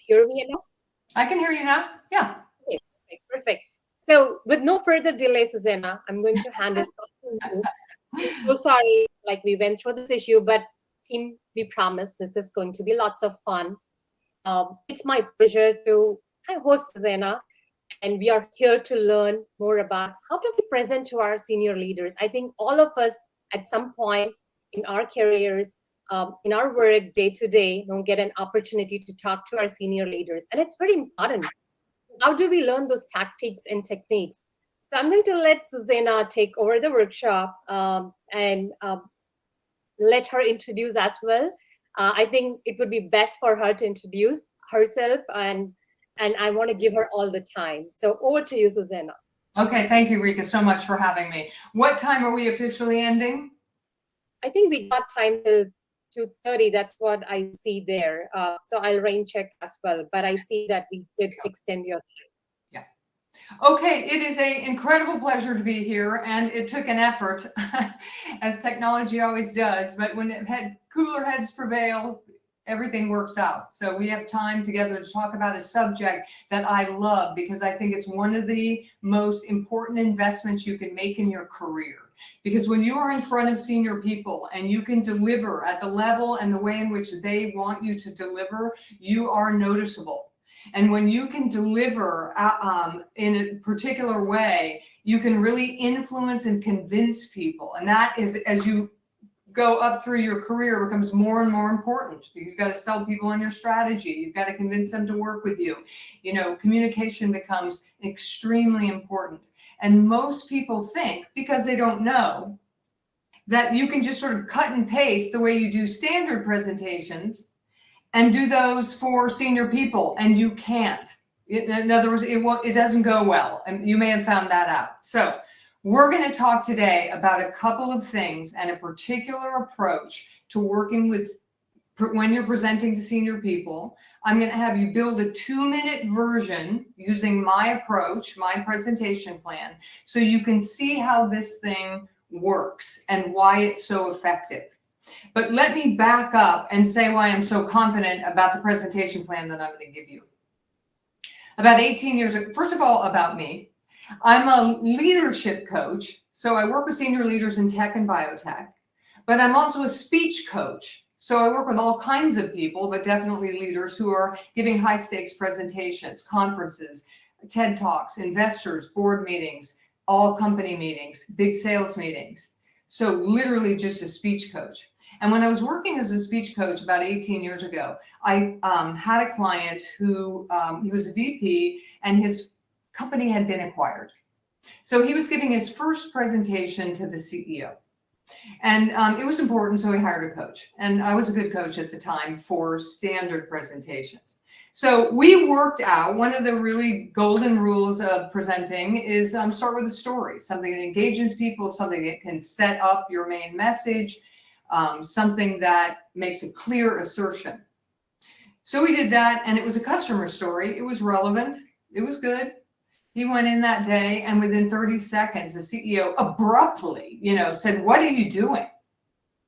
hear me now? I can hear you now. Yeah. Okay, perfect, perfect. So, with no further delay, Susanna, I'm going to hand it off to you. I'm so sorry, like we went through this issue, but team, we promise this is going to be lots of fun. It's my pleasure to host Susanna, and we are here to learn more about how to be present to our senior leaders. I think all of us at some point in our careers, in our work day to day, get an opportunity to talk to our senior leaders, and it's very important. How do we learn those tactics and techniques? So I'm going to let Susanna take over the workshop and let her introduce as well. I think it would be best for her to introduce herself, and I want to give her all the time. So over to you, Susanna. Okay. Thank you, Rika, so much for having me. What time are we officially ending? I think we got time till 2:30. That's what I see there. So I'll rain check as well. But I see that we did extend your time. Yeah. Okay, it is an incredible pleasure to be here, and it took an effort, as technology always does. But when it had cooler heads prevail, everything works out. So we have time together to talk about a subject that I love because I think it's one of the most important investments you can make in your career. Because when you are in front of senior people and you can deliver at the level and the way in which they want you to deliver, you are noticeable. And when you can deliver in a particular way, you can really influence and convince people. And that is, as you go up through your career, becomes more and more important. You've got to sell people on your strategy. You've got to convince them to work with you. You know, communication becomes extremely important. And most people think, because they don't know, that you can just sort of cut and paste the way you do standard presentations and do those for senior people, and you can't. In other words, it doesn't go well, and you may have found that out. So we're going to talk today about a couple of things and a particular approach to working with when you're presenting to senior people. I'm going to have you build a 2-minute version using my approach, my presentation plan, so you can see how this thing works and why it's so effective. But let me back up and say why I'm so confident about the presentation plan that I'm going to give you. About 18 years ago, first of all, about me, I'm a leadership coach. So I work with senior leaders in tech and biotech, but I'm also a speech coach. So I work with all kinds of people, but definitely leaders who are giving high stakes presentations, conferences, TED Talks, investors, board meetings, all company meetings, big sales meetings. So literally just a speech coach. And when I was working as a speech coach about 18 years ago, I had a client who, he was a VP and his company had been acquired. So he was giving his first presentation to the CEO. And it was important, so he hired a coach. And I was a good coach at the time for standard presentations. So we worked out, one of the really golden rules of presenting is start with a story, something that engages people, something that can set up your main message, something that makes a clear assertion. So we did that, and it was a customer story. It was relevant. It was good. He went in that day, and within 30 seconds, the CEO abruptly, said, "What are you doing?"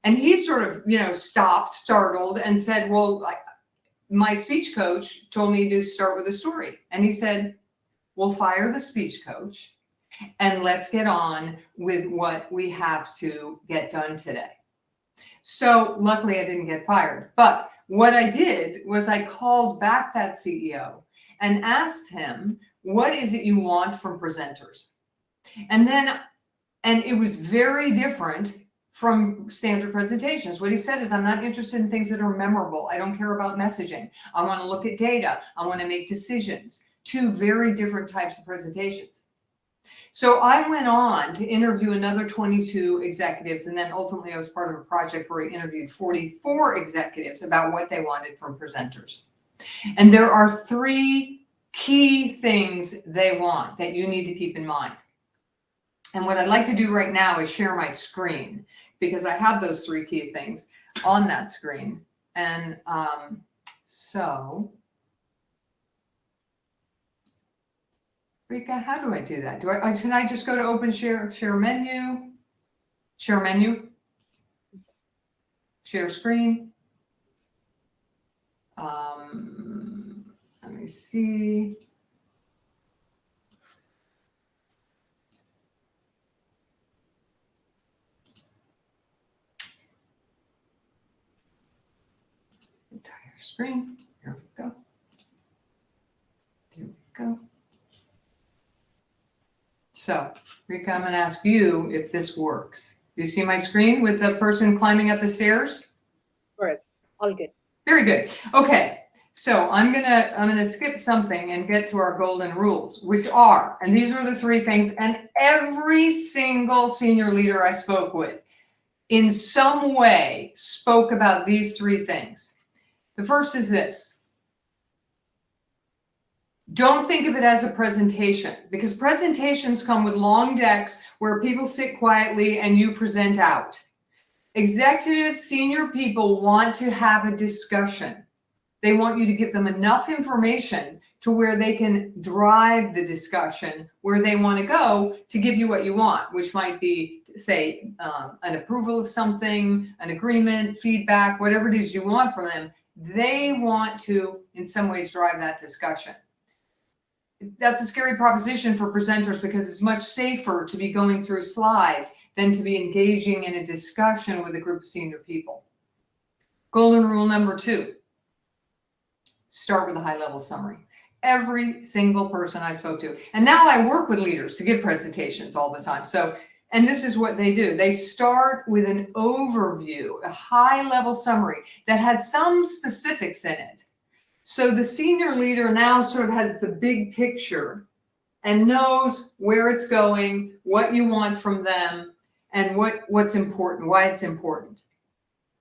And he sort of, stopped, startled, and said, "Well, my speech coach told me to start with a story." And he said, "We'll fire the speech coach, and let's get on with what we have to get done today." So luckily I didn't get fired. But what I did was I called back that CEO and asked him, "What is it you want from presenters?" And it was very different from standard presentations. What he said is, "I'm not interested in things that are memorable. I don't care about messaging. I want to look at data. I want to make decisions." Two very different types of presentations. So I went on to interview another 22 executives, and then ultimately I was part of a project where I interviewed 44 executives about what they wanted from presenters. And there are 3 key things they want that you need to keep in mind. And what I'd like to do right now is share my screen, because I have those 3 key things on that screen. And so, Rika, how do I do that? Can I just go to open share menu, share screen? me see. Entire screen. Here we go. There we go. So, Rika, I'm going to ask you if this works. Do you see my screen with the person climbing up the stairs? Works. All good. Very good. Okay. So I'm gonna skip something and get to our golden rules, which are, and these are the three things, and every single senior leader I spoke with in some way spoke about these three things. The first is this. Don't think of it as a presentation, because presentations come with long decks where people sit quietly and you present out. Executives, senior people want to have a discussion. They want you to give them enough information to where they can drive the discussion where they want to go to give you what you want, which might be, say, an approval of something, an agreement, feedback, whatever it is you want from them. They want to, in some ways, drive that discussion. That's a scary proposition for presenters because it's much safer to be going through slides than to be engaging in a discussion with a group of senior people. Golden rule number 2. Start with a high-level summary. Every single person I spoke to, and now I work with leaders to give presentations all the time. So, and this is what they do. They start with an overview, a high-level summary that has some specifics in it. So the senior leader now sort of has the big picture and knows where it's going, what you want from them, and what's important, why it's important.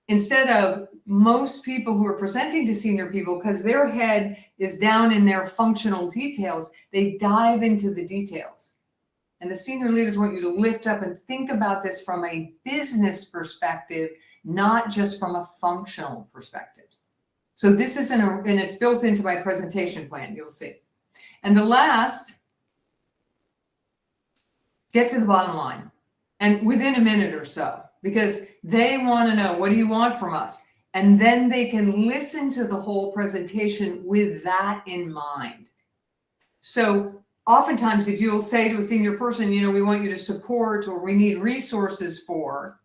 Instead of most people who are presenting to senior people, because their head is down in their functional details, they dive into the details. And the senior leaders want you to lift up and think about this from a business perspective, not just from a functional perspective. So this is and it's built into my presentation plan, you'll see. And the last, get to the bottom line. And within a minute or so, because they want to know, what do you want from us? And then they can listen to the whole presentation with that in mind. So oftentimes, if you'll say to a senior person, you know, we want you to support or we need resources for,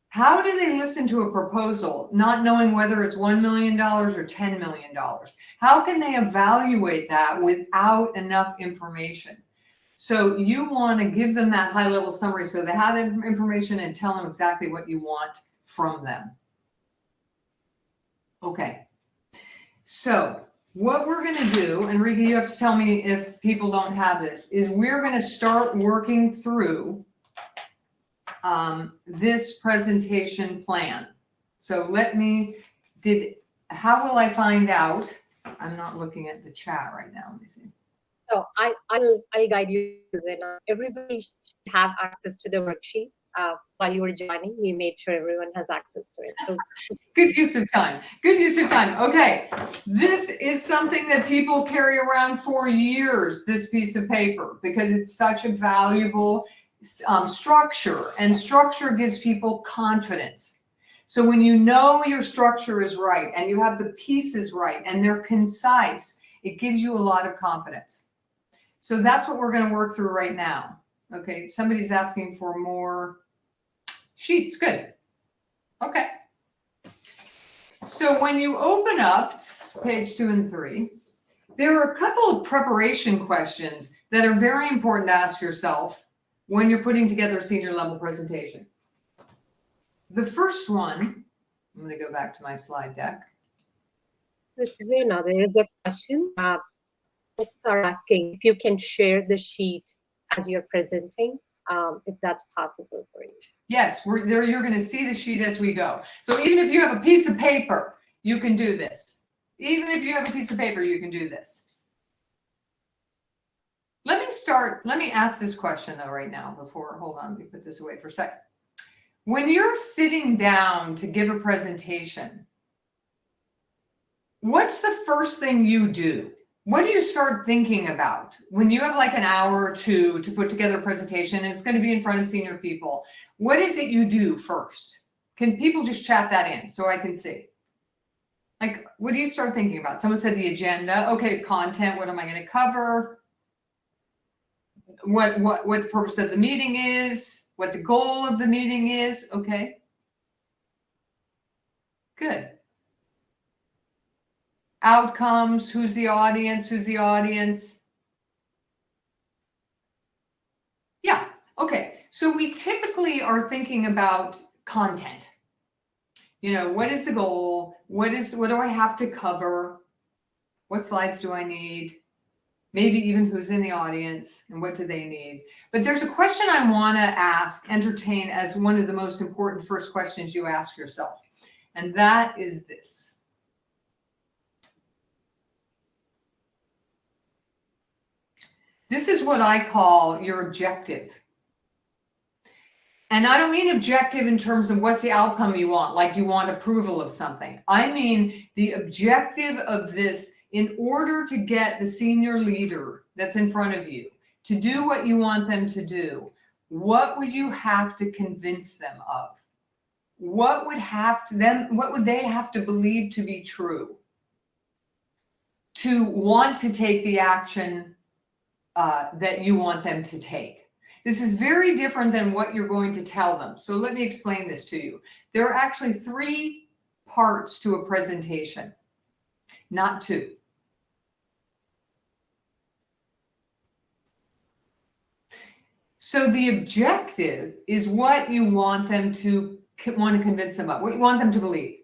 how do they listen to a proposal not knowing whether it's $1 million or $10 million? How can they evaluate that without enough information? So you want to give them that high-level summary so they have information and tell them exactly what you want from them. Okay. So what we're going to do, and Rika, you have to tell me if people don't have this, is we're going to start working through this presentation plan. So how will I find out? I'm not looking at the chat right now. Let me see. So I'll guide you, Susannah. Everybody should have access to the worksheet. While you were joining, we made sure everyone has access to it. So good use of time. Good use of time. Okay, this is something that people carry around for years, this piece of paper, because it's such a valuable structure, and structure gives people confidence. So when you know your structure is right and you have the pieces right and they're concise, it gives you a lot of confidence. So that's what we're going to work through right now. Okay, somebody's asking for more sheets. Good. Okay. So when you open up page 2 and 3, there are a couple of preparation questions that are very important to ask yourself when you're putting together a senior level presentation. The first one, I'm going to go back to my slide deck. So Susannah, there is a question. Folks are asking if you can share the sheet as you're presenting, if that's possible for you. Yes, you're going to see the sheet as we go. So even if you have a piece of paper, you can do this. Even if you have a piece of paper, you can do this. Let me ask this question though right now hold on, let me put this away for a second. When you're sitting down to give a presentation, what's the first thing you do? What do you start thinking about when you have like an hour or two to put together a presentation and it's going to be in front of senior people? What is it you do first? Can people just chat that in so I can see? Like, what do you start thinking about? Someone said the agenda. Okay, content. What am I going to cover? What the purpose of the meeting is? What the goal of the meeting is? Okay. Good. Outcomes. Who's the audience? Who's the audience? Yeah. Okay. So we typically are thinking about content. You know, what is the goal? What do I have to cover? What slides do I need? Maybe even who's in the audience and what do they need? But there's a question I want to entertain as one of the most important first questions you ask yourself. And that is this. This is what I call your objective. And I don't mean objective in terms of what's the outcome you want, like you want approval of something. I mean the objective of this in order to get the senior leader that's in front of you to do what you want them to do. What would you have to convince them of? What would they have to believe to be true to want to take the action that you want them to take? This is very different than what you're going to tell them. So let me explain this to you. There are actually 3 parts to a presentation, not 2. So the objective is what you want them to convince them of, what you want them to believe.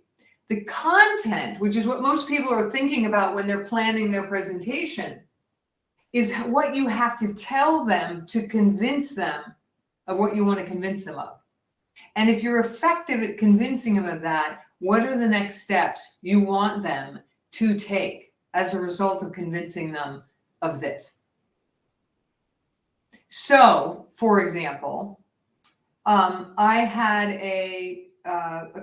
The content, which is what most people are thinking about when they're planning their presentation, is what you have to tell them to convince them of what you want to convince them of. And if you're effective at convincing them of that, what are the next steps you want them to take as a result of convincing them of this? So, for example, I had a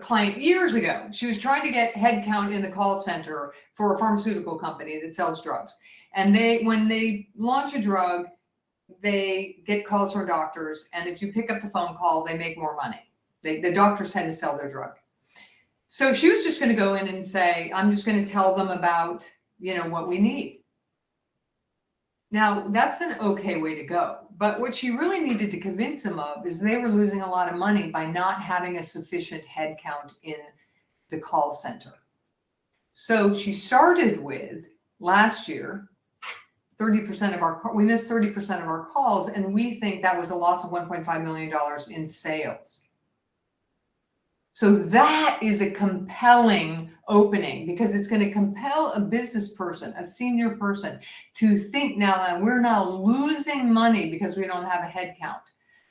client years ago. She was trying to get headcount in the call center for a pharmaceutical company that sells drugs. And when they launch a drug, they get calls from doctors. And if you pick up the phone call, they make more money. The doctors tend to sell their drug. So she was just going to go in and say, I'm just going to tell them about, what we need. Now, that's an okay way to go. But what she really needed to convince them of is they were losing a lot of money by not having a sufficient headcount in the call center. So she started with, last year, we missed 30% of our calls, and we think that was a loss of $1.5 million in sales. So that is a compelling opening because it's going to compel a business person, a senior person, to think now that we're now losing money because we don't have a head count,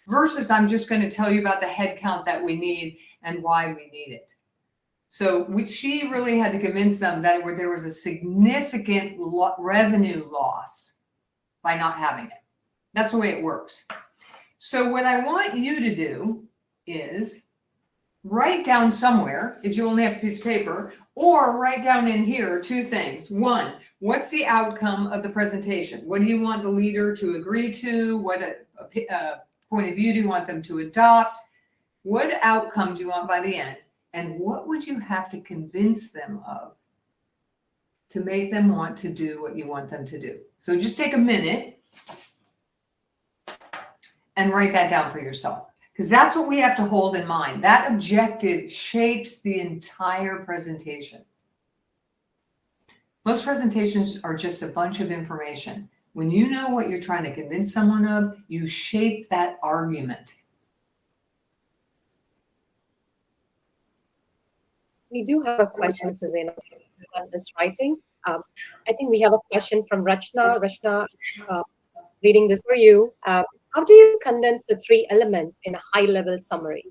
versus I'm just going to tell you about the head count that we need and why we need it. So she really had to convince them that there was a significant revenue loss by not having it. That's the way it works. So what I want you to do is write down somewhere, if you only have a piece of paper, or write down in here 2 things. 1, what's the outcome of the presentation? What do you want the leader to agree to? What a point of view do you want them to adopt? What outcome do you want by the end? And what would you have to convince them of to make them want to do what you want them to do? So just take a minute and write that down for yourself, because that's what we have to hold in mind. That objective shapes the entire presentation. Most presentations are just a bunch of information. When you know what you're trying to convince someone of, you shape that argument. We do have a question, Susannah, on this writing. I think we have a question from Rachna. Rachna, reading this for you. How do you condense the 3 elements in a high-level summary?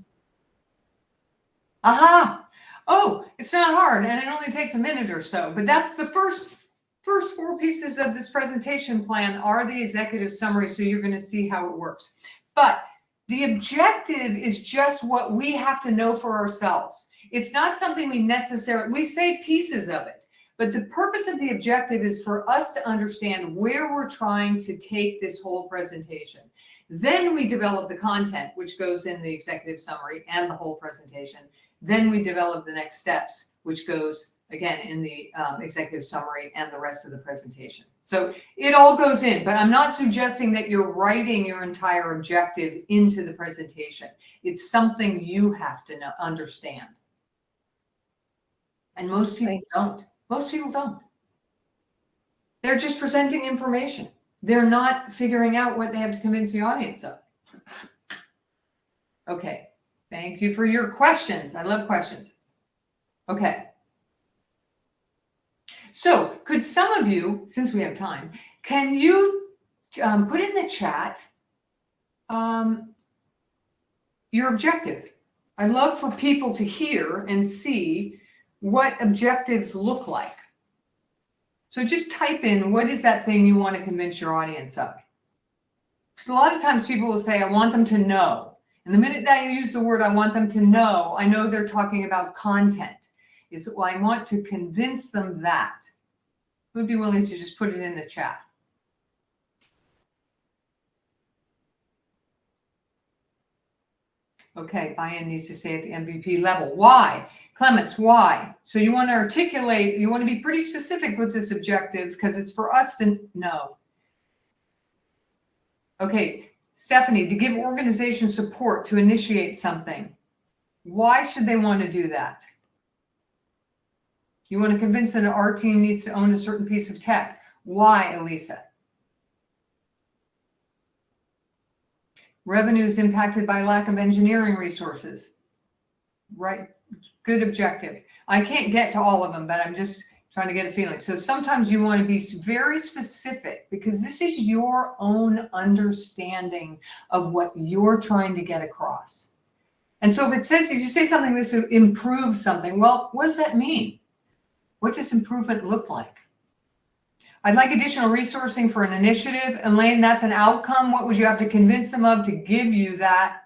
Aha! Oh, it's not hard, and it only takes a minute or so. But that's the first 4 pieces of this presentation plan are the executive summary, so you're going to see how it works. But the objective is just what we have to know for ourselves. It's not something we say pieces of it, but the purpose of the objective is for us to understand where we're trying to take this whole presentation. Then we develop the content, which goes in the executive summary and the whole presentation. Then we develop the next steps, which goes again, in the executive summary and the rest of the presentation. So it all goes in, but I'm not suggesting that you're writing your entire objective into the presentation. It's something you have to understand. And most people don't. Most people don't. They're just presenting information. They're not figuring out what they have to convince the audience of. Okay. Thank you for your questions. I love questions. Okay. So could some of you, since we have time, can you put in the chat your objective? I love for people to hear and see what objectives look like. So just type in, what is that thing you want to convince your audience of? Because a lot of times people will say, I want them to know. And the minute that you use the word, I want them to know, I know they're talking about content. Well, I want to convince them that. Who'd be willing to just put it in the chat? Okay, buy-in needs to stay at the MVP level. Why? Clements, why? So you want to articulate, you want to be pretty specific with this objectives because it's for us to know. Okay, Stephanie, to give organization support to initiate something. Why should they want to do that? You want to convince them that our team needs to own a certain piece of tech. Why, Elisa? Revenues impacted by lack of engineering resources. Right, good objective. I can't get to all of them, but I'm just trying to get a feeling. So sometimes you want to be very specific because this is your own understanding of what you're trying to get across. And so if you say something this will improve something, well, what does that mean? What does improvement look like? I'd like additional resourcing for an initiative. Elaine, that's an outcome. What would you have to convince them of to give you that?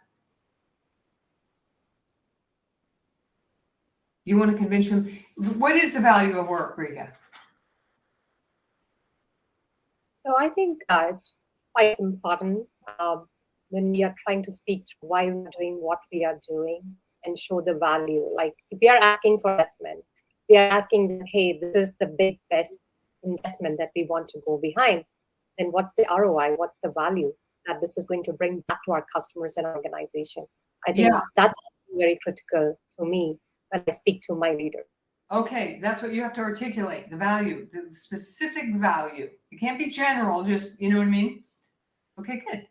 You want to convince them. What is the value of work, Rika? So I think it's quite important when we are trying to speak through why we're doing what we are doing and show the value. Like if we are asking for investment, we are asking them, hey, this is the best investment that we want to go behind. Then what's the ROI? What's the value that this is going to bring back to our customers and organization? I think that's very critical to me when I speak to my leader. Okay, that's what you have to articulate, the value, the specific value. It can't be general, just, you know what I mean? Okay, good.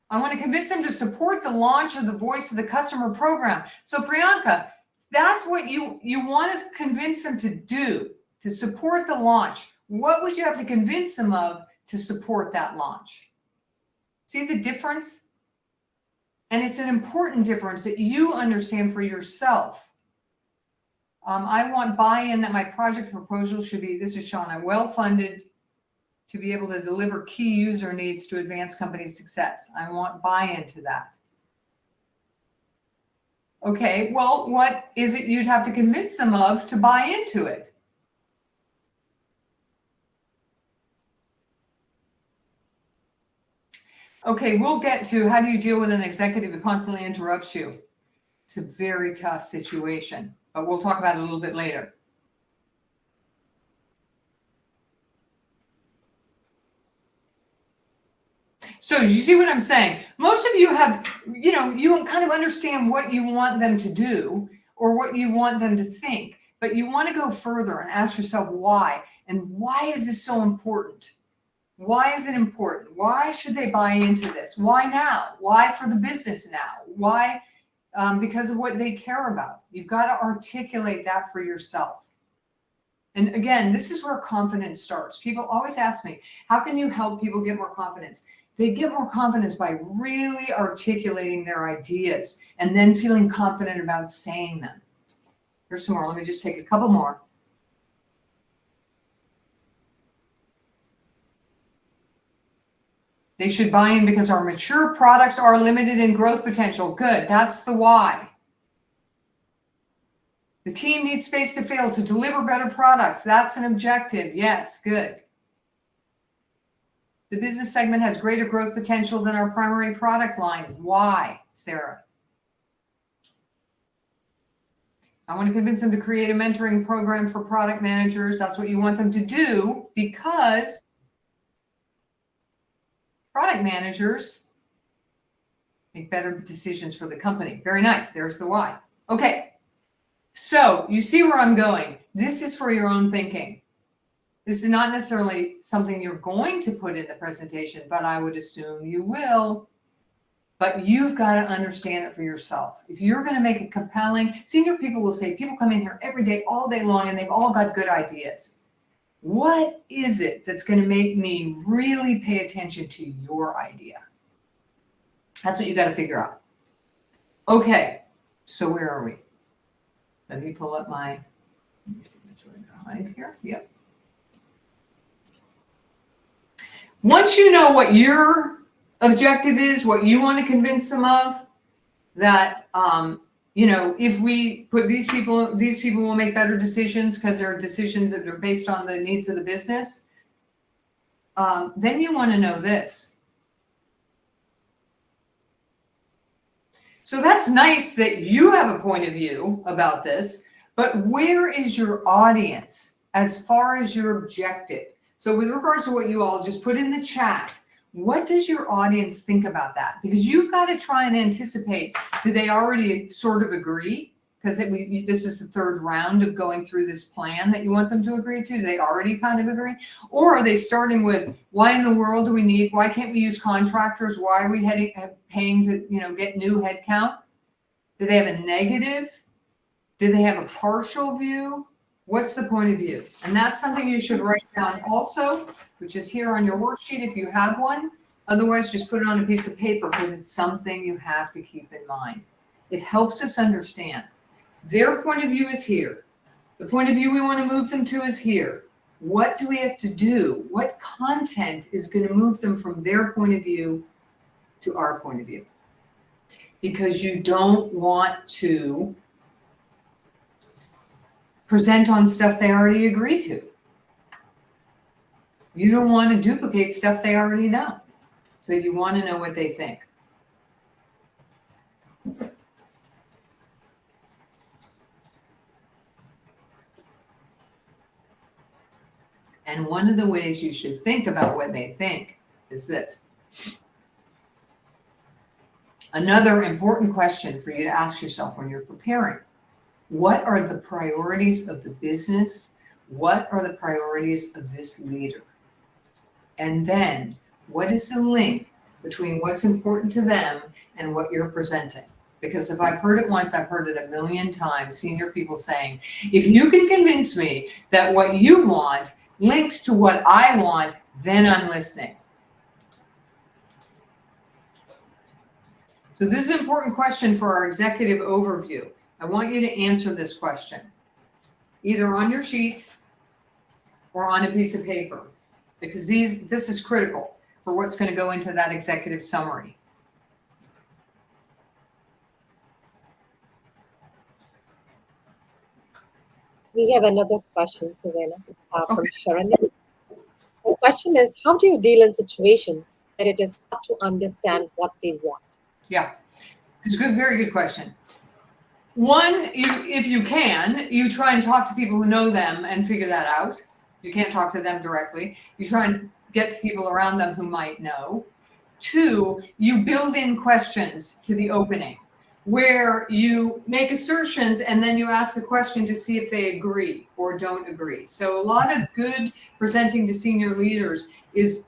I want to convince them to support the launch of the Voice of the Customer program. So Priyanka, that's what you want to convince them to do, to support the launch. What would you have to convince them of to support that launch? See the difference? And it's an important difference that you understand for yourself. I want buy-in that my project proposal should be, this is Shauna, well-funded to be able to deliver key user needs to advance company success. I want buy-in to that. Okay, well, what is it you'd have to convince them of to buy into it? Okay, we'll get to how do you deal with an executive who constantly interrupts you. It's a very tough situation, but we'll talk about it a little bit later. So you see what I'm saying? Most of you have, you kind of understand what you want them to do or what you want them to think, but you want to go further and ask yourself why. And why is this so important? Why is it important? Why should they buy into this? Why now? Why for the business now? Why? Because of what they care about. You've got to articulate that for yourself. And again, this is where confidence starts. People always ask me, how can you help people get more confidence? They get more confidence by really articulating their ideas and then feeling confident about saying them. Here's some more. Let me just take a couple more. They should buy in because our mature products are limited in growth potential. Good. That's the why. The team needs space to fail to deliver better products. That's an objective. Yes. Good. The business segment has greater growth potential than our primary product line. Why, Sarah? I want to convince them to create a mentoring program for product managers. That's what you want them to do, because product managers make better decisions for the company. Very nice. There's the why. Okay. So you see where I'm going. This is for your own thinking. This is not necessarily something you're going to put in the presentation, but I would assume you will. But you've got to understand it for yourself. If you're going to make it compelling, senior people will say, people come in here every day, all day long, and they've all got good ideas. What is it that's going to make me really pay attention to your idea? That's what you got to figure out. Okay, so where are we? Let me pull up my, let me see, that's right behind here. Yep. Once you know what your objective is, what you want to convince them of, that, if we put these people will make better decisions because they're decisions that are based on the needs of the business, then you want to know this. So that's nice that you have a point of view about this, but where is your audience as far as your objective? So with regards to what you all just put in the chat, what does your audience think about that? Because you've got to try and anticipate, do they already sort of agree? Because this is the third round of going through this plan that you want them to agree to. Do they already kind of agree? Or are they starting with, why in the world do we need, why can't we use contractors? Why are we paying to get new headcount? Do they have a negative? Do they have a partial view? What's the point of view? And that's something you should write down also, which is here on your worksheet if you have one. Otherwise, just put it on a piece of paper because it's something you have to keep in mind. It helps us understand. Their point of view is here. The point of view we want to move them to is here. What do we have to do? What content is going to move them from their point of view to our point of view? Because you don't want to present on stuff they already agree to. You don't want to duplicate stuff they already know. So you want to know what they think. And one of the ways you should think about what they think is this. Another important question for you to ask yourself when you're preparing. What are the priorities of the business? What are the priorities of this leader? And then, what is the link between what's important to them and what you're presenting? Because if I've heard it once, I've heard it a million times, senior people saying, if you can convince me that what you want links to what I want, then I'm listening. So this is an important question for our executive overview. I want you to answer this question, either on your sheet or on a piece of paper, because this is critical for what's going to go into that executive summary. We have another question, Susannah, from Sharon. The question is, how do you deal in situations that it is hard to understand what they want? Yeah, it's a very good question. One, if you can, you try and talk to people who know them and figure that out. You can't talk to them directly. You try and get to people around them who might know. Two, you build in questions to the opening where you make assertions and then you ask a question to see if they agree or don't agree. So a lot of good presenting to senior leaders is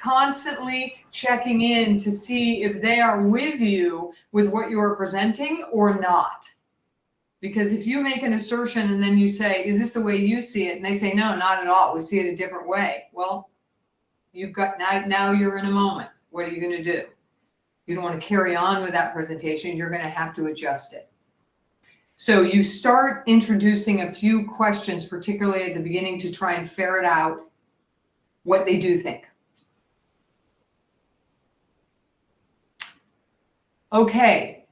constantly checking in to see if they are with you with what you are presenting or not. Because if you make an assertion and then you say, is this the way you see it? And they say, no, not at all. We see it a different way. Well, you've got now you're in a moment. What are you going to do? You don't want to carry on with that presentation. You're going to have to adjust it. So you start introducing a few questions, particularly at the beginning, to try and ferret out what they do think. Okay.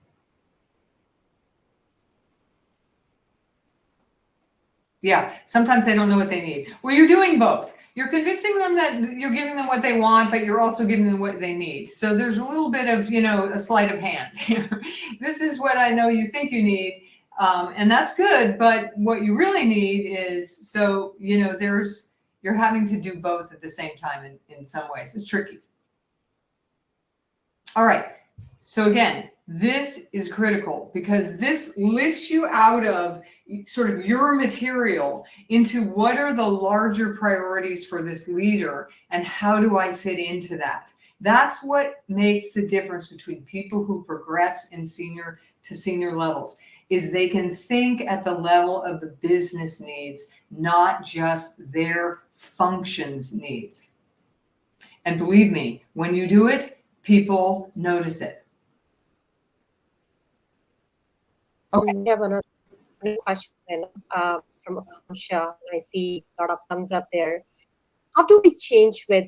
Yeah, sometimes they don't know what they need. Well, you're doing both. You're convincing them that you're giving them what they want, but you're also giving them what they need. So there's a little bit of, a sleight of hand here. This is what I know you think you need. And that's good, but what you really need is, so, you're having to do both at the same time in some ways. It's tricky. All right. So again, this is critical because this lifts you out of sort of your material into what are the larger priorities for this leader and how do I fit into that? That's what makes the difference between people who progress in senior to senior levels, is they can think at the level of the business needs, not just their functions needs. And believe me, when you do it, people notice it. Okay. We have another question from Akansha. I see a lot of thumbs up there. How do we change with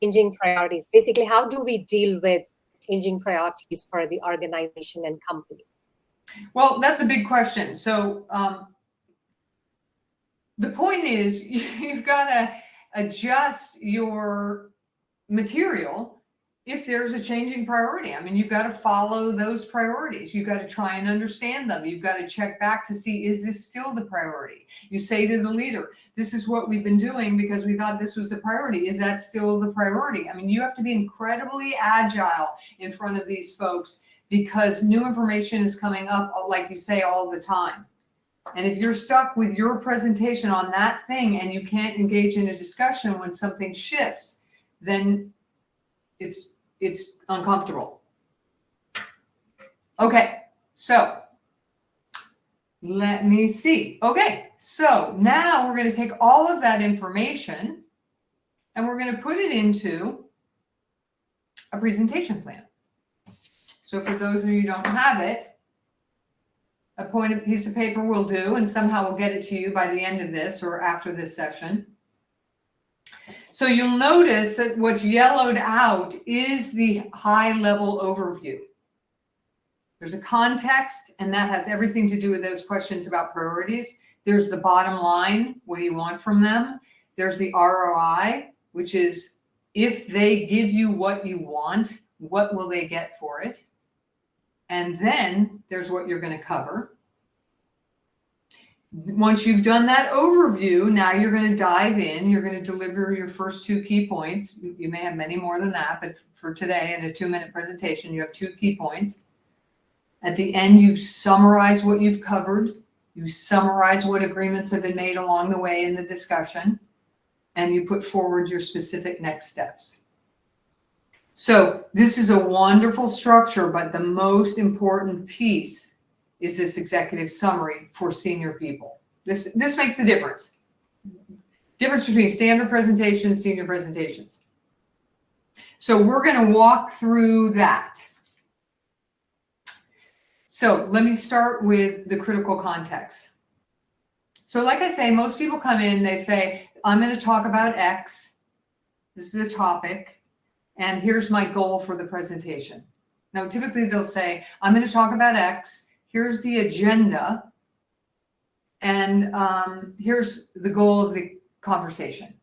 changing priorities? Basically, how do we deal with changing priorities for the organization and company? Well, that's a big question. So the point is, you've got to adjust your material if there's a changing priority. I mean, you've got to follow those priorities. You've got to try and understand them. You've got to check back to see, is this still the priority? You say to the leader, this is what we've been doing because we thought this was the priority. Is that still the priority? I mean, you have to be incredibly agile in front of these folks because new information is coming up, like you say, all the time. And if you're stuck with your presentation on that thing and you can't engage in a discussion when something shifts, then it's uncomfortable. Okay, so let me see. Okay, so now we're going to take all of that information and we're going to put it into a presentation plan. So for those of you who don't have it, a pointed piece of paper will do, and somehow we'll get it to you by the end of this or after this session. So you'll notice that what's yellowed out is the high-level overview. There's a context, and that has everything to do with those questions about priorities. There's the bottom line, what do you want from them? There's the ROI, which is if they give you what you want, what will they get for it? And then there's what you're going to cover. Once you've done that overview, now you're going to dive in. You're going to deliver your first 2 key points. You may have many more than that, but for today in a 2-minute presentation, you have 2 key points. At the end, you summarize what you've covered. You summarize what agreements have been made along the way in the discussion, and you put forward your specific next steps. So this is a wonderful structure, but the most important piece is this executive summary for senior people. This makes the difference. Difference between standard presentations, senior presentations. So we're going to walk through that. So let me start with the critical context. So like I say, most people come in, they say, I'm going to talk about X. This is a topic. And here's my goal for the presentation. Now, typically they'll say, I'm going to talk about X. Here's the agenda. And here's the goal of the conversation.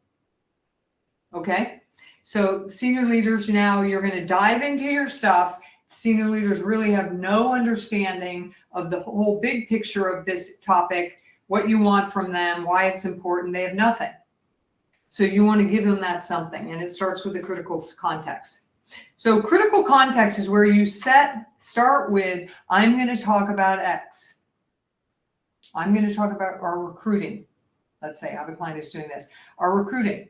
Okay? So senior leaders now, you're going to dive into your stuff. Senior leaders really have no understanding of the whole big picture of this topic, what you want from them, why it's important. They have nothing. So you want to give them that something, and it starts with the critical context. So critical context is where you start with, I'm going to talk about X. I'm going to talk about our recruiting. Let's say I have a client who's doing this, our recruiting,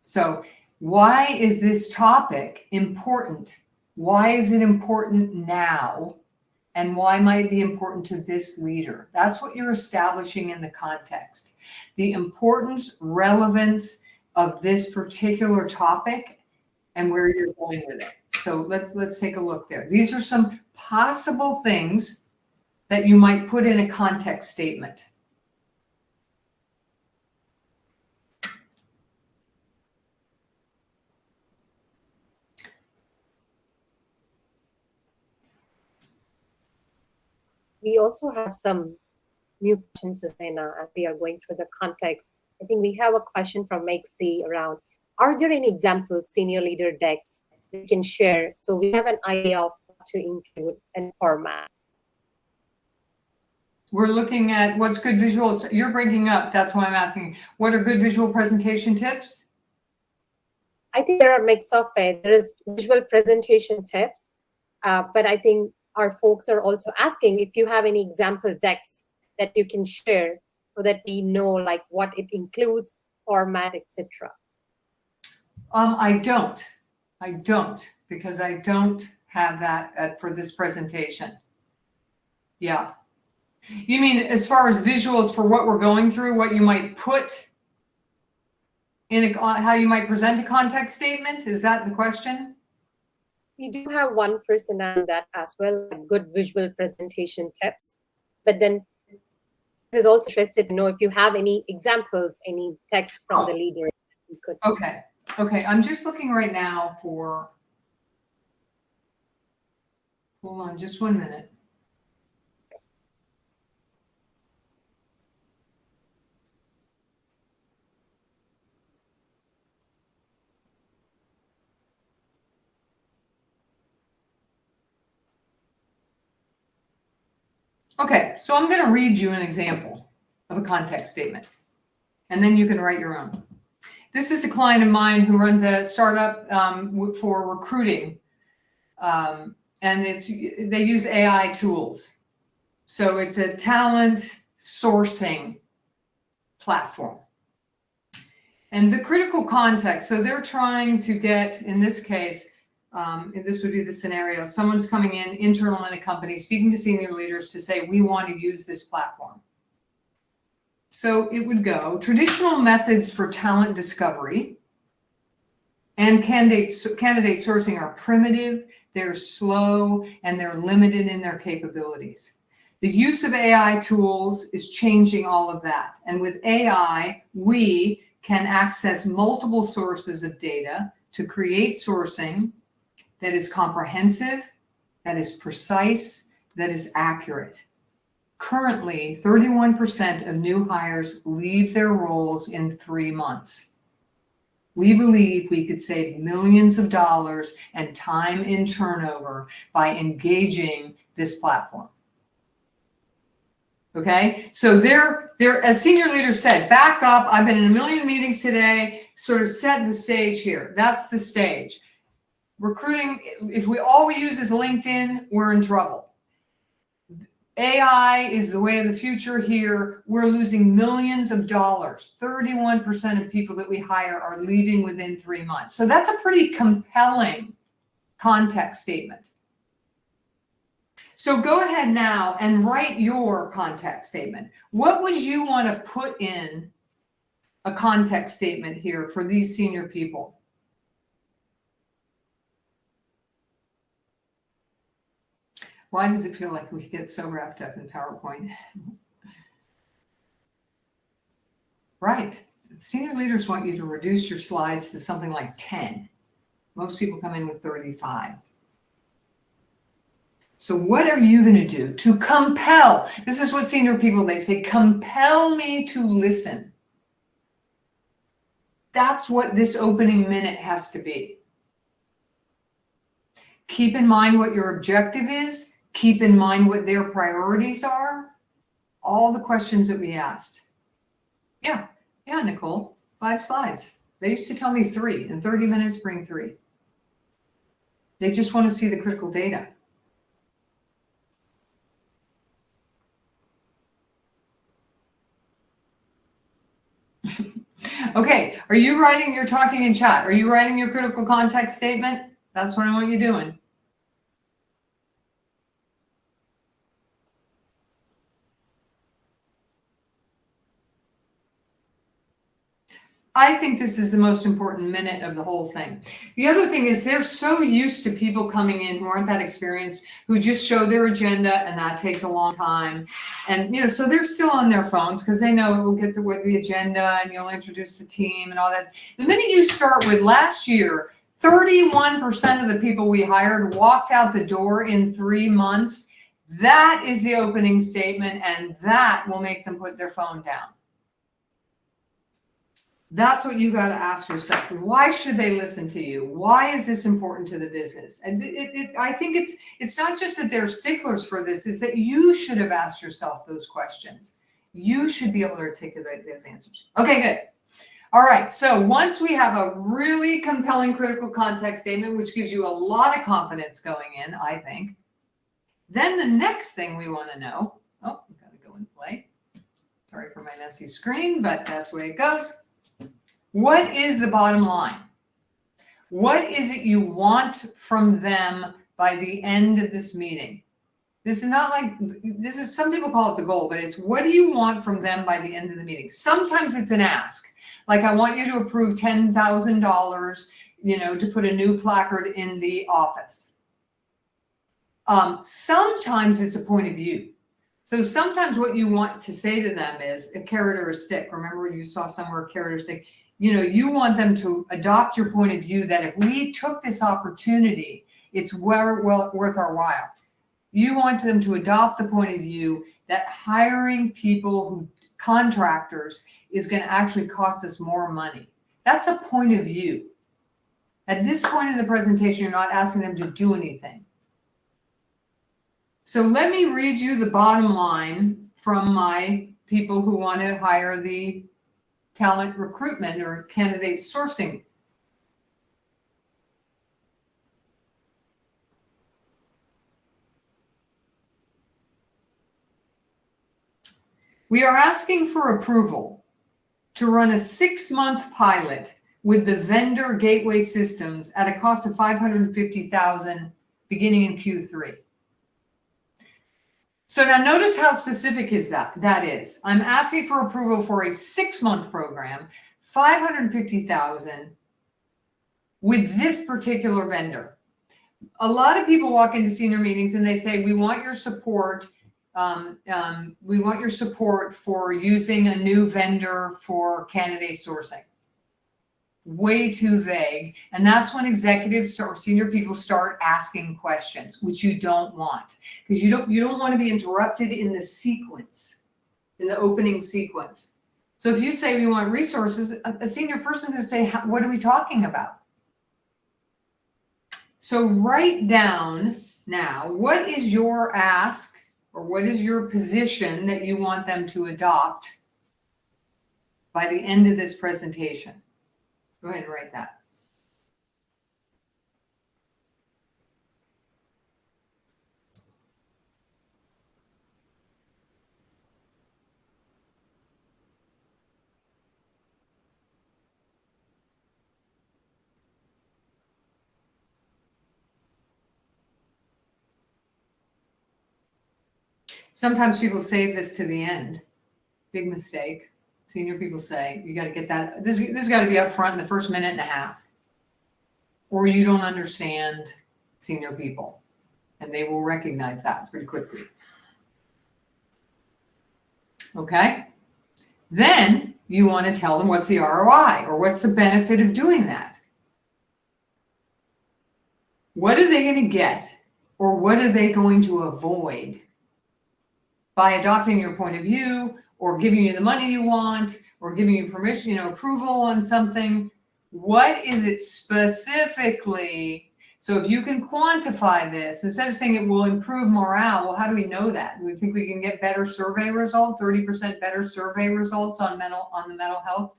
so why is this topic important? Why is it important now? And why might it be important to this leader? That's what you're establishing in the context. The importance, relevance of this particular topic and where you're going with it. So let's take a look there. These are some possible things that you might put in a context statement. We also have some new questions, Susannah, as we are going through the context. I think we have a question from Meg C around, are there any examples, senior leader decks we can share so we have an idea of what to include and formats? We're looking at what's good visuals. You're breaking up. That's why I'm asking. What are good visual presentation tips? I think there are a mix of it. There is visual presentation tips, but I think our folks are also asking if you have any example decks that you can share so that we know like what it includes, format, etc. I don't, because I don't have that for this presentation. Yeah. You mean as far as visuals for what we're going through, what you might put in how you might present a context statement? Is that the question? We do have one person on that as well, good visual presentation tips. But then is also interested to know if you have any examples, any text from the leader. You could. Okay. I'm just looking right now for, hold on just 1 minute. Okay, so I'm going to read you an example of a context statement, and then you can write your own. This is a client of mine who runs a startup for recruiting, and they use AI tools. So it's a talent sourcing platform. And the critical context, so they're trying to get, in this case, this would be the scenario, someone's coming in, internal in a company, speaking to senior leaders to say, we want to use this platform. So it would go, traditional methods for talent discovery and candidate sourcing are primitive, they're slow, and they're limited in their capabilities. The use of AI tools is changing all of that. And with AI, we can access multiple sources of data to create sourcing that is comprehensive, that is precise, that is accurate. Currently, 31% of new hires leave their roles in 3 months. We believe we could save millions of dollars and time in turnover by engaging this platform. Okay, so they're as senior leaders said, back up. I've been in a million meetings today, sort of set the stage here. That's the stage. Recruiting, if all we use is LinkedIn, we're in trouble. AI is the way of the future here. We're losing millions of dollars. 31% of people that we hire are leaving within 3 months. So that's a pretty compelling context statement. So go ahead now and write your context statement. What would you want to put in a context statement here for these senior people? Why does it feel like we get so wrapped up in PowerPoint? Right. Senior leaders want you to reduce your slides to something like 10. Most people come in with 35. So what are you going to do to compel? This is what senior people, they say, compel me to listen. That's what this opening minute has to be. Keep in mind what your objective is. Keep in mind what their priorities are. All the questions that we asked. Yeah, Nicole, 5 slides. They used to tell me 3. In 30 minutes, bring 3. They just want to see the critical data. Okay, are you writing, you're talking in chat, are you writing your critical context statement? That's what I want you doing. I think this is the most important minute of the whole thing. The other thing is they're so used to people coming in who aren't that experienced, who just show their agenda, and that takes a long time. And, so they're still on their phones because they know we'll get to the agenda and you'll introduce the team and all that. The minute you start with last year, 31% of the people we hired walked out the door in 3 months. That is the opening statement, and that will make them put their phone down. That's what you got to ask yourself. Why should they listen to you? Why is this important to the business? And I think it's not just that they're sticklers for this, it's that you should have asked yourself those questions. You should be able to articulate those answers. Okay, good. All right, so once we have a really compelling critical context statement, which gives you a lot of confidence going in, I think, then the next thing we want to know, oh, I've got to go and play. Sorry for my messy screen, but that's the way it goes. What is the bottom line? What is it you want from them by the end of this meeting? This is not like, this is, some people call it the goal, but it's what do you want from them by the end of the meeting? Sometimes it's an ask. Like, I want you to approve $10,000, to put a new placard in the office. Sometimes it's a point of view. So sometimes what you want to say to them is a carrot or a stick. Remember you saw somewhere a carrot or stick? You want them to adopt your point of view that if we took this opportunity, it's worth our while. You want them to adopt the point of view that hiring people contractors is going to actually cost us more money. That's a point of view. At this point in the presentation, you're not asking them to do anything. So let me read you the bottom line from my people who want to hire the talent recruitment or candidate sourcing. We are asking for approval to run a 6-month pilot with the vendor gateway systems at a cost of $550,000 beginning in Q3. So now notice how specific is that is. I'm asking for approval for a 6-month program, $550,000 with this particular vendor. A lot of people walk into senior meetings and they say, we want your support. We want your support for using a new vendor for candidate sourcing. Way too vague. And that's when executives or senior people start asking questions, which you don't want, because you don't want to be interrupted in the sequence, in the opening sequence. So if you say we want resources, a senior person is going to say, what are we talking about? So write down now, what is your ask or what is your position that you want them to adopt by the end of this presentation? Go ahead and write that. Sometimes people save this to the end. Big mistake. Senior people say, you got to get that. This got to be up front in the first minute and a half. Or you don't understand senior people. And they will recognize that pretty quickly. Okay? Then you want to tell them what's the ROI or what's the benefit of doing that. What are they going to get or what are they going to avoid by adopting your point of view or giving you the money you want or giving you permission, approval on something? What is it specifically? So if you can quantify this, instead of saying it will improve morale, well, how do we know that? Do we think we can get better survey results, 30% better survey results on the mental health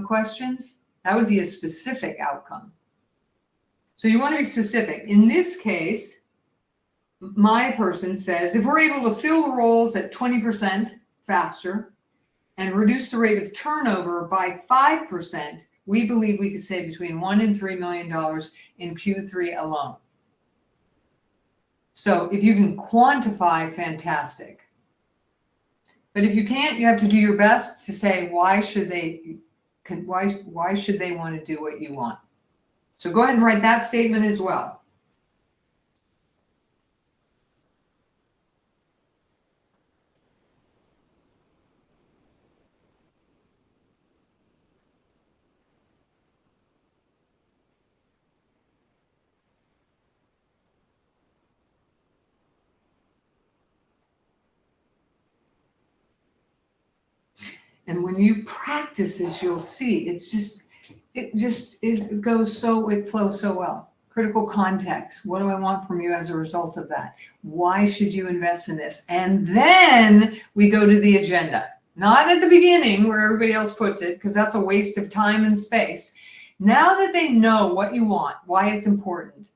questions? That would be a specific outcome. So you want to be specific. In this case, my person says, if we're able to fill roles at 20% faster and reduce the rate of turnover by 5%, we believe we could save between $1 and $3 million in Q3 alone. So if you can quantify, fantastic. But if you can't, you have to do your best to say, why should they want to do what you want? So go ahead and write that statement as well. And when you practice this, you'll see it flows so well. Critical context. What do I want from you as a result of that? Why should you invest in this? And then we go to the agenda. Not at the beginning where everybody else puts it, because that's a waste of time and space. Now that they know what you want, why it's important,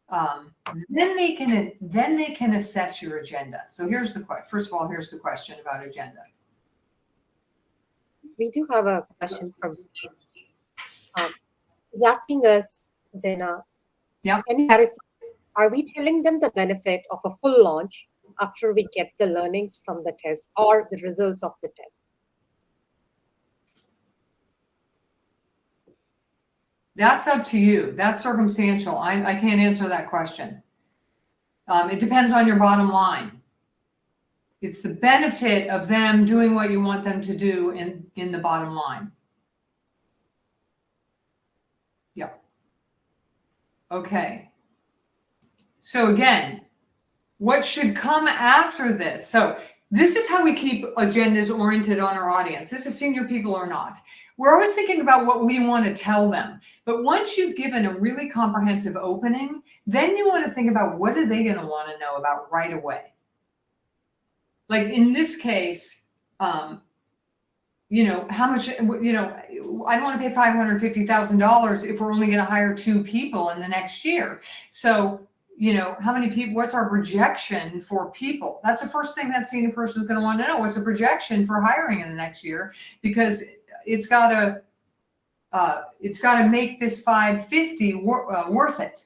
then they can assess your agenda. So here's the question. First of all, here's the question about agenda. We do have a question from he's asking us, Susannah, Yeah. can you clarify, are we telling them the benefit of a full launch after we get the learnings from the test or the results of the test? That's up to you. That's circumstantial. I can't answer that question. It depends on your bottom line. It's the benefit of them doing what you want them to do in the bottom line. Yep. Okay. So again, what should come after this? So this is how we keep agendas oriented on our audience. This is senior people or not. We're always thinking about what we want to tell them. But once you've given a really comprehensive opening, then you want to think about what are they going to want to know about right away. Like in this case, how much, I don't want to pay $550,000 if we're only going to hire 2 people in the next year. So, how many people, what's our projection for people? That's the first thing that senior person is going to want to know. What's the projection for hiring in the next year? Because it's got to make this 550 worth it.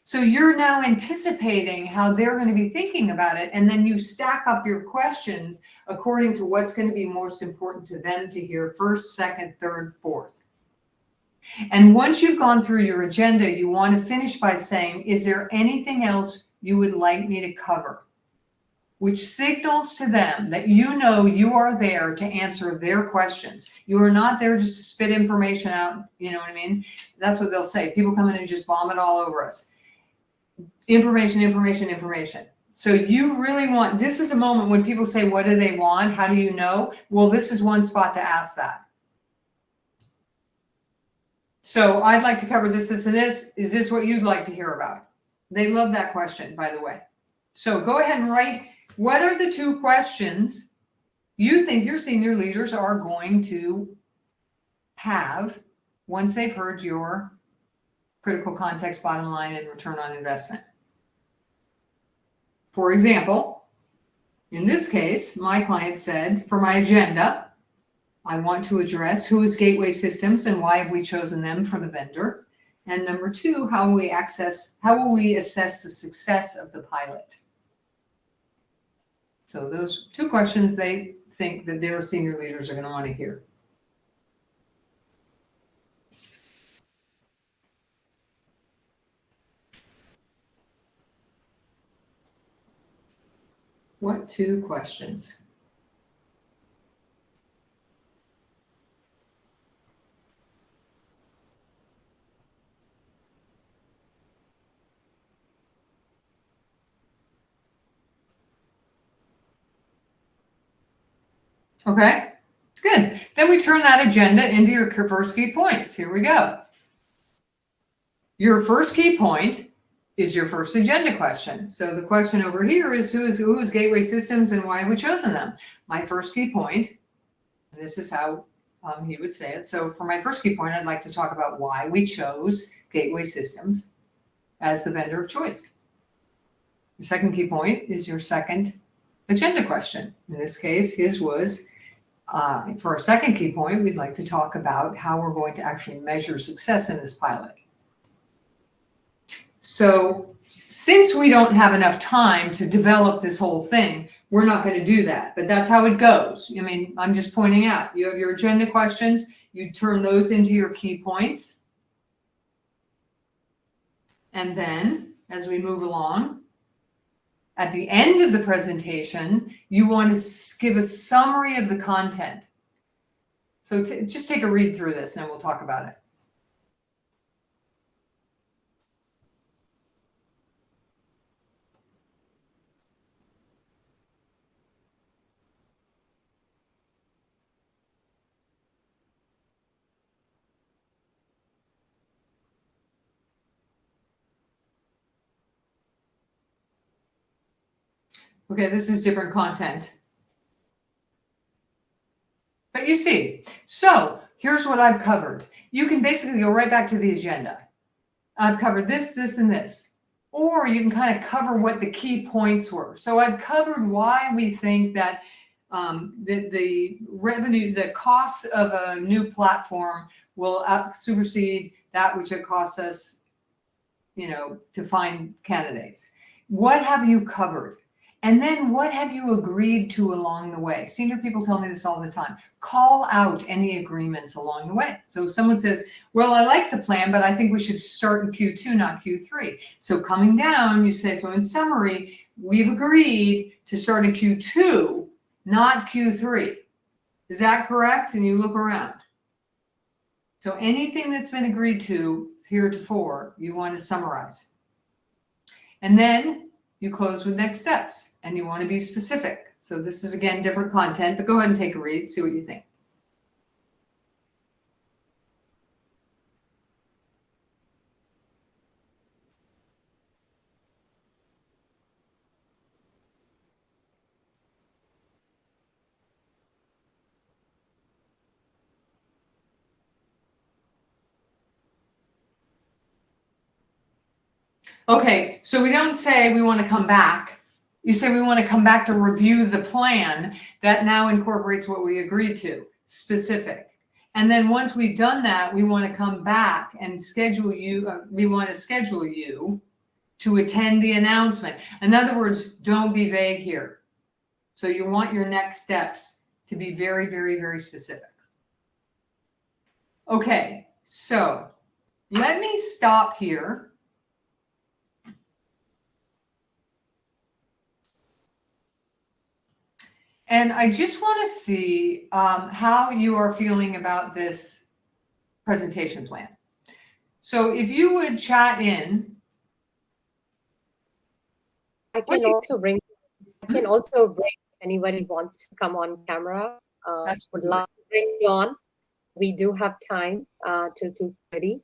So you're now anticipating how they're going to be thinking about it, and then you stack up your questions according to what's going to be most important to them to hear first, second, third, fourth. And once you've gone through your agenda, you want to finish by saying, is there anything else you would like me to cover? Which signals to them that you are there to answer their questions. You are not there just to spit information out, you know what I mean? That's what they'll say. People come in and just vomit all over us. Information, information, information. So you really want, this is a moment when people say, what do they want? How do you know? Well, this is one spot to ask that. So I'd like to cover this, this, and this. Is this what you'd like to hear about? They love that question, by the way. So go ahead and write, what are the 2 questions you think your senior leaders are going to have once they've heard your critical context, bottom line, and return on investment? For example, in this case, my client said, for my agenda, I want to address who is Gateway Systems and why have we chosen them for the vendor? And number 2, how will we assess the success of the pilot? So those 2 questions they think that their senior leaders are going to want to hear. What 2 questions? Okay, good. Then we turn that agenda into your first key points. Here we go. Your first key point is your first agenda question. So the question over here is who is Gateway Systems and why have we chosen them? My first key point, and this is how he would say it. So for my first key point, I'd like to talk about why we chose Gateway Systems as the vendor of choice. Your second key point is your second agenda question. In this case, his was, for our second key point, we'd like to talk about how we're going to actually measure success in this pilot. So since we don't have enough time to develop this whole thing, we're not going to do that, but that's how it goes. I mean, I'm just pointing out, you have your agenda questions, you turn those into your key points. And then as we move along, at the end of the presentation, you want to give a summary of the content. So just take a read through this and then we'll talk about it. Okay, this is different content. But you see, so here's what I've covered. You can basically go right back to the agenda. I've covered this, this, and this. Or you can kind of cover what the key points were. So I've covered why we think that the revenue, the costs of a new platform will supersede that which it costs us, to find candidates. What have you covered? And then what have you agreed to along the way? Senior people tell me this all the time. Call out any agreements along the way. So if someone says, well, I like the plan, but I think we should start in Q2, not Q3. So coming down, you say, so in summary, we've agreed to start in Q2, not Q3. Is that correct? And you look around. So anything that's been agreed to heretofore, you want to summarize. And then you close with next steps, and you want to be specific. So this is, again, different content, but go ahead and take a read, see what you think. Okay, so we don't say we want to come back. You say we want to come back to review the plan that now incorporates what we agreed to, specific. And then once we've done that, we want to come back and schedule you. We want to schedule you to attend the announcement. In other words, don't be vague here. So you want your next steps to be very, very, very specific. Okay, so let me stop here. And I just want to see how you are feeling about this presentation plan. So if you would chat in. I can also bring if anybody wants to come on camera. Would love to bring you on. We do have time till 2:30.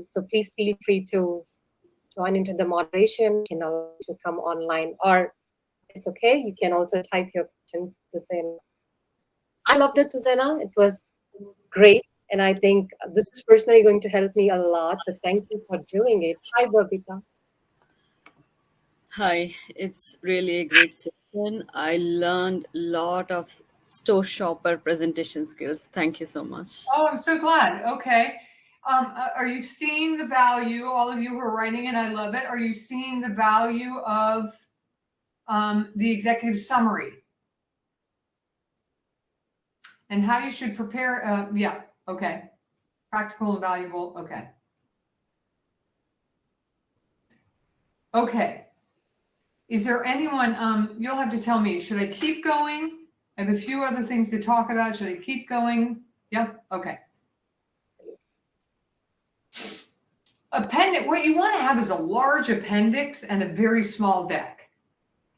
So please feel free to join into the moderation, to come online, or it's okay. You can also type your question, Susannah. I loved it, Susannah. It was great. And I think this is personally going to help me a lot. So thank you for doing it. Hi, Bhavita. Hi, it's really a great session. I learned a lot of store shopper presentation skills. Thank you so much. Oh, I'm so glad. Okay. Are you seeing the value, all of you who are writing, and I love it, are you seeing the value of the executive summary? And how you should prepare, yeah, okay. Practical and valuable, okay. Okay. Is there anyone, you'll have to tell me, should I keep going? I have a few other things to talk about. Should I keep going? Yep, okay. Appendix, what you want to have is a large appendix and a very small deck.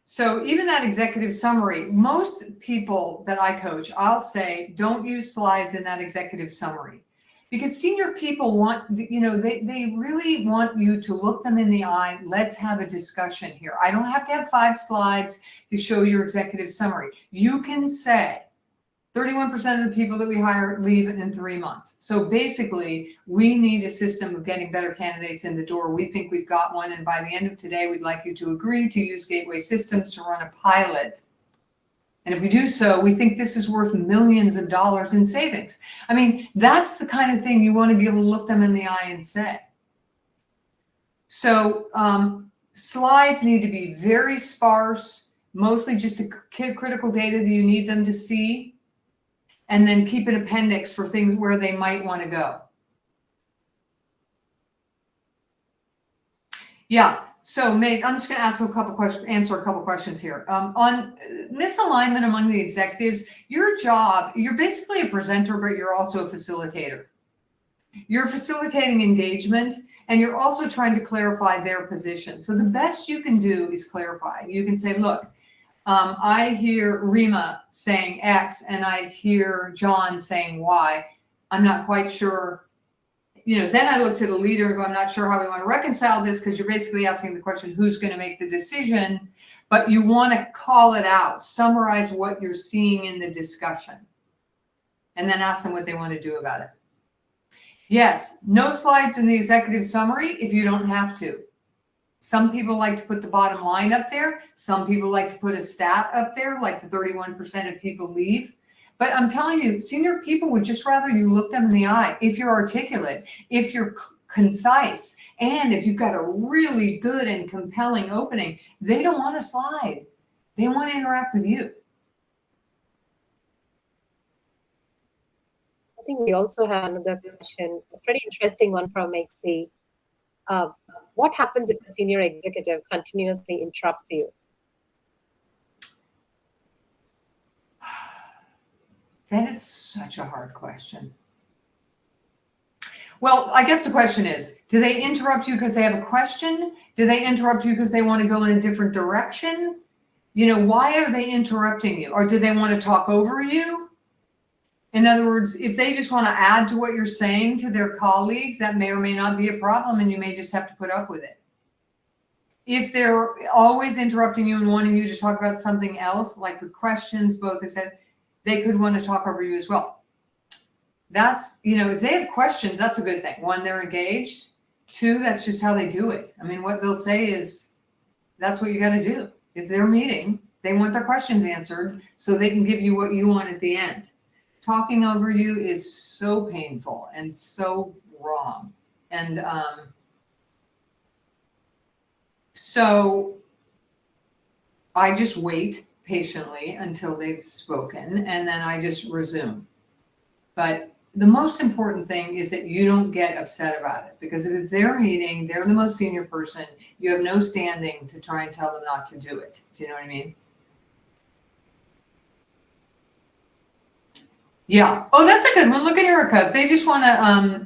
So even that executive summary, most people that I coach, I'll say, don't use slides in that executive summary. Because senior people want, they really want you to look them in the eye. Let's have a discussion here. I don't have to have 5 slides to show your executive summary. You can say 31% of the people that we hire leave in 3 months. So basically, we need a system of getting better candidates in the door. We think we've got one. And by the end of today, we'd like you to agree to use Gateway Systems to run a pilot. And if we do so, we think this is worth millions of dollars in savings. I mean, that's the kind of thing you want to be able to look them in the eye and say. So slides need to be very sparse, mostly just critical data that you need them to see, and then keep an appendix for things where they might want to go. Yeah. So, Maze, I'm just going to ask a couple questions, answer a couple questions here. On misalignment among the executives, your job, you're basically a presenter, but you're also a facilitator. You're facilitating engagement, and you're also trying to clarify their position. So the best you can do is clarify. You can say, look, I hear Rima saying X, and I hear John saying Y. I'm not quite sure then I look to the leader and go, I'm not sure how we want to reconcile this, because you're basically asking the question, who's going to make the decision? But you want to call it out, summarize what you're seeing in the discussion, and then ask them what they want to do about it. Yes, no slides in the executive summary if you don't have to. Some people like to put the bottom line up there. Some people like to put a stat up there, like the 31% of people leave. But I'm telling you, senior people would just rather you look them in the eye if you're articulate, if you're concise, and if you've got a really good and compelling opening. They don't want a slide. They want to interact with you. I think we also have another question, a pretty interesting one from XC. What happens if the senior executive continuously interrupts you? That is such a hard question. Well, I guess the question is, do they interrupt you because they have a question? Do they interrupt you because they want to go in a different direction? Why are they interrupting you? Or do they want to talk over you? In other words, if they just want to add to what you're saying to their colleagues, that may or may not be a problem, and you may just have to put up with it. If they're always interrupting you and wanting you to talk about something else, like with questions, both they said, they could want to talk over you as well. That's, if they have questions, that's a good thing. One, they're engaged. Two, that's just how they do it. I mean, what they'll say is, that's what you got to do. It's their meeting. They want their questions answered so they can give you what you want at the end. Talking over you is so painful and so wrong. And so I just wait patiently until they've spoken, and then I just resume. But the most important thing is that you don't get upset about it, because if it's their meeting, they're the most senior person, you have no standing to try and tell them not to do it. Do you know what I mean? Yeah. Oh, that's a good one. Look at Erica. If they just want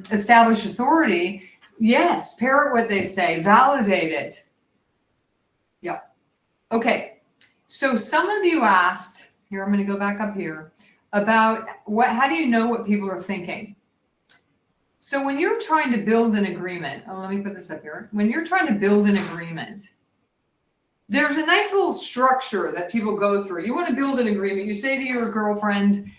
to establish authority, yes, parrot what they say, validate it. Yeah. Okay. So some of you asked, here, I'm going to go back up here, about how do you know what people are thinking? So when you're trying to build an agreement, let me put this up here. When you're trying to build an agreement, there's a nice little structure that people go through. You want to build an agreement. You say to your girlfriend,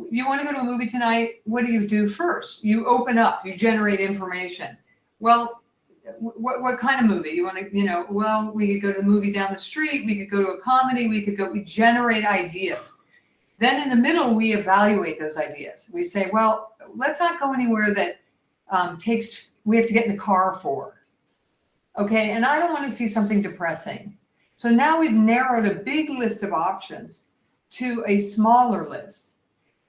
you want to go to a movie tonight? What do you do first? You open up, you generate information. Well, what kind of movie? You want to, well, we could go to the movie down the street. We could go to a comedy. We generate ideas. Then in the middle, we evaluate those ideas. We say, well, let's not go anywhere that we have to get in the car for. Okay, and I don't want to see something depressing. So now we've narrowed a big list of options to a smaller list.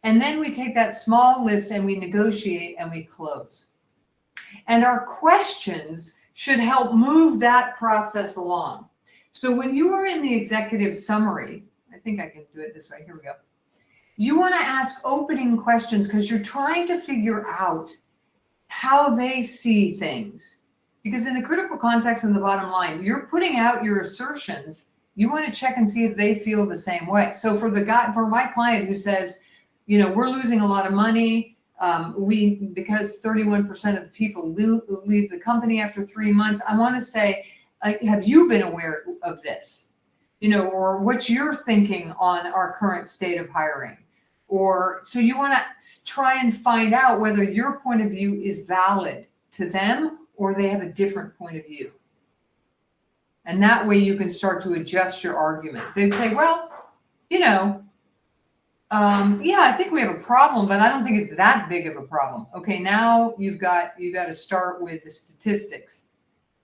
And then we take that small list and we negotiate and we close. And our questions should help move that process along. So when you are in the executive summary, I think I can do it this way. Here we go. You want to ask opening questions because you're trying to figure out how they see things. Because in the critical context and the bottom line, you're putting out your assertions. You want to check and see if they feel the same way. So for my client who says, we're losing a lot of money, because 31% of people leave the company after 3 months, I want to say, have you been aware of this? Or what's your thinking on our current state of hiring? Or so you want to try and find out whether your point of view is valid to them or they have a different point of view. And that way you can start to adjust your argument. They'd say, well, yeah, I think we have a problem, but I don't think it's that big of a problem. Okay, now you've got to start with the statistics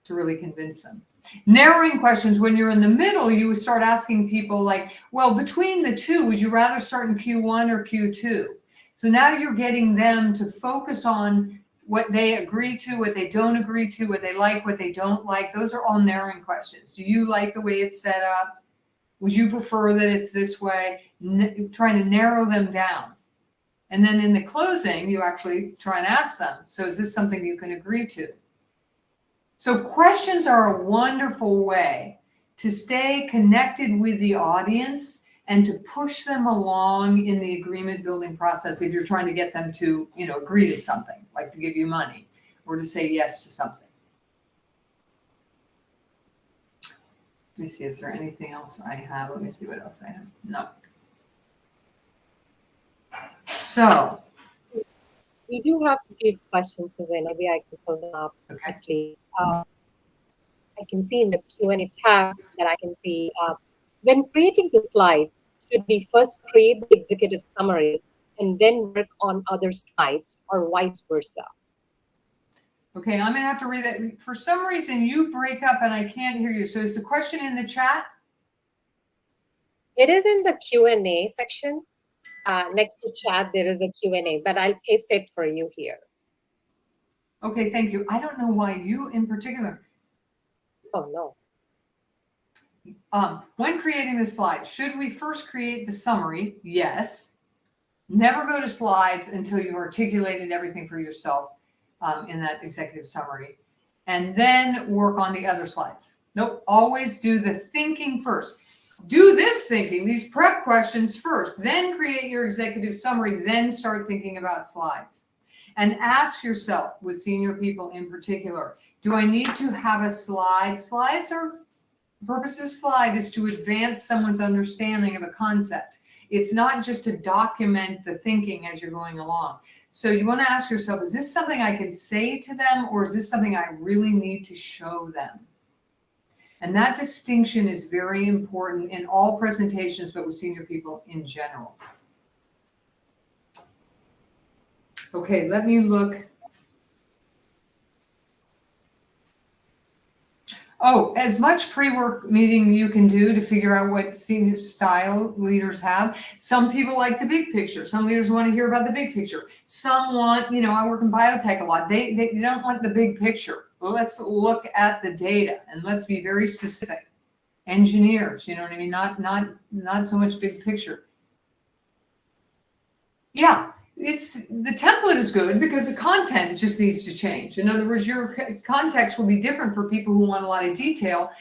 to really convince them. Narrowing questions, when you're in the middle, you would start asking people like, well, between the two, would you rather start in Q1 or Q2? So now you're getting them to focus on what they agree to, what they don't agree to, what they like, what they don't like. Those are all narrowing questions. Do you like the way it's set up? Would you prefer that it's this way? Trying to narrow them down. And then in the closing, you actually try and ask them, so is this something you can agree to? So questions are a wonderful way to stay connected with the audience and to push them along in the agreement building process if you're trying to get them to, agree to something, like to give you money or to say yes to something. Let me see, is there anything else I have? Let me see what else I have. No. So, We do have a few questions, Susanna. Maybe I can pull them up okay. quickly. I can see in the Q&A tab that I can see when creating the slides, should we first create the executive summary and then work on other slides, or vice versa? Okay, I'm going to have to read that. For some reason, you break up and I can't hear you. So is the question in the chat? It is in the Q&A section. Next to chat, there is a Q&A, but I'll paste it for you here. Okay, thank you. I don't know why you in particular. Oh, no. When creating the slides, should we first create the summary? Yes. Never go to slides until you've articulated everything for yourself in that executive summary, and then work on the other slides. Nope, always do the thinking first. Do this thinking, these prep questions first, then create your executive summary, then start thinking about slides. And ask yourself, with senior people in particular, do I need to have a slide? Slides are, the purpose of a slide is to advance someone's understanding of a concept. It's not just to document the thinking as you're going along. So you want to ask yourself, is this something I can say to them, or is this something I really need to show them? And that distinction is very important in all presentations, but with senior people in general. Okay, let me look. Oh, as much pre-work meeting you can do to figure out what senior style leaders have. Some people like the big picture. Some leaders want to hear about the big picture. Some want, I work in biotech a lot. They don't want the big picture. Well, let's look at the data and let's be very specific. Engineers, you know what I mean? Not so much big picture. Yeah. The template is good because the content just needs to change. In other words, your context will be different for people who want a lot of detail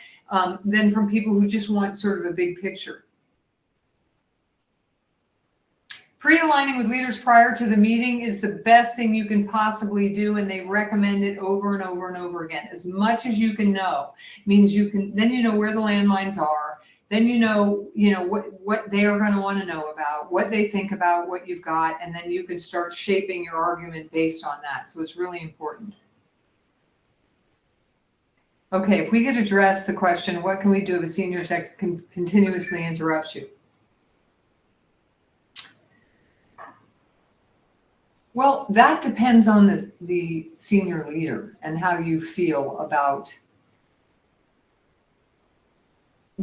than from people who just want sort of a big picture. Pre-aligning with leaders prior to the meeting is the best thing you can possibly do, and they recommend it over and over and over again. As much as you can know means then you know where the landmines are. Then you know what they are going to want to know about, what they think about what you've got, and then you can start shaping your argument based on that. So it's really important. Okay, if we could address the question, what can we do if a senior exec continuously interrupts you? Well, that depends on the senior leader and how you feel about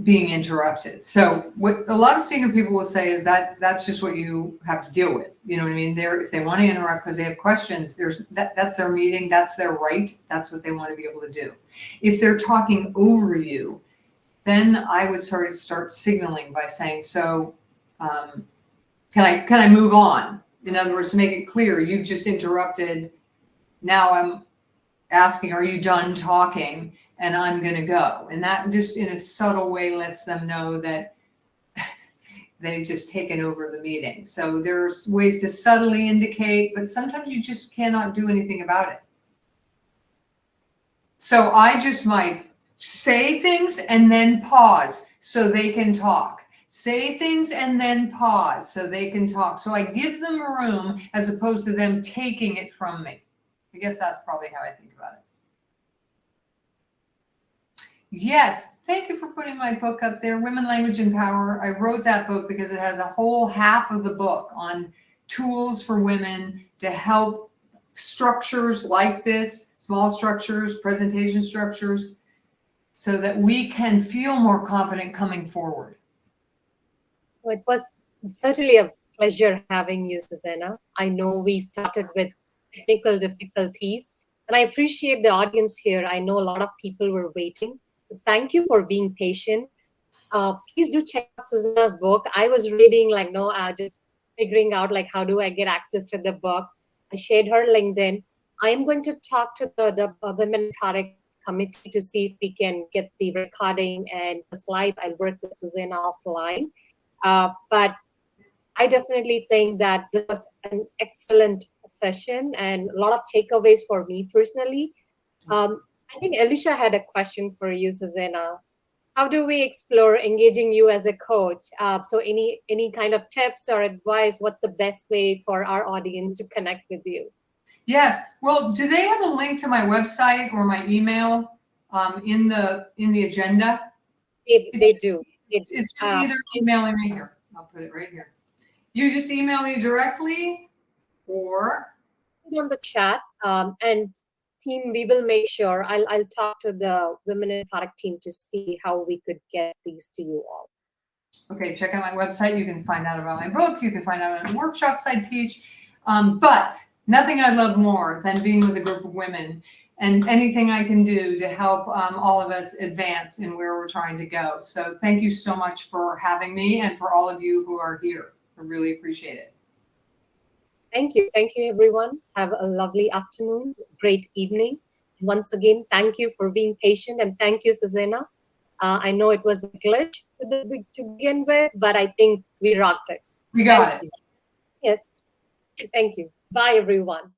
being interrupted. So what a lot of senior people will say is that's just what you have to deal with. You know what I mean? If they want to interrupt because they have questions, that's their meeting, that's their right, that's what they want to be able to do. If they're talking over you, then I would start signaling by saying, so can I move on? In other words, to make it clear, you've just interrupted. Now I'm asking, are you done talking? And I'm going to go. And that just in a subtle way lets them know that they've just taken over the meeting. So there's ways to subtly indicate, but sometimes you just cannot do anything about it. So I just might say things and then pause so they can talk. Say things and then pause so they can talk. So I give them room as opposed to them taking it from me. I guess that's probably how I think about it. Yes, thank you for putting my book up there, Women, Language, and Power. I wrote that book because it has a whole half of the book on tools for women to help structures like this, small structures, presentation structures, so that we can feel more confident coming forward. Well, it was certainly a pleasure having you, Susannah. I know we started with technical difficulties, and I appreciate the audience here. I know a lot of people were waiting. So thank you for being patient. Please do check out Susannah's book. I was reading, just figuring out, how do I get access to the book? I shared her LinkedIn. I am going to talk to the Women Product Committee to see if we can get the recording and the slides. I'll work with Susannah offline. But I definitely think that this was an excellent session and a lot of takeaways for me personally. I think Alicia had a question for you, Susannah. How do we explore engaging you as a coach? So any kind of tips or advice? What's the best way for our audience to connect with you? Yes. Well, do they have a link to my website or my email in the agenda? They do. It's just either emailing me here. I'll put it right here. You just email me directly, or on the chat, and team, we will make sure I'll talk to the women in product team to see how we could get these to you all. okay, check out my website. You can find out about my book. You can find out about the workshops I teach. But nothing I love more than being with a group of women and anything I can do to help all of us advance in where we're trying to go. So thank you so much for having me and for all of you who are here. I really appreciate it. Thank you. Thank you, everyone. Have a lovely afternoon, great evening. Once again, thank you for being patient, and thank you, Susannah. I know it was a glitch to begin with, but I think we rocked it. We got it. Yes. Thank you. Bye, everyone.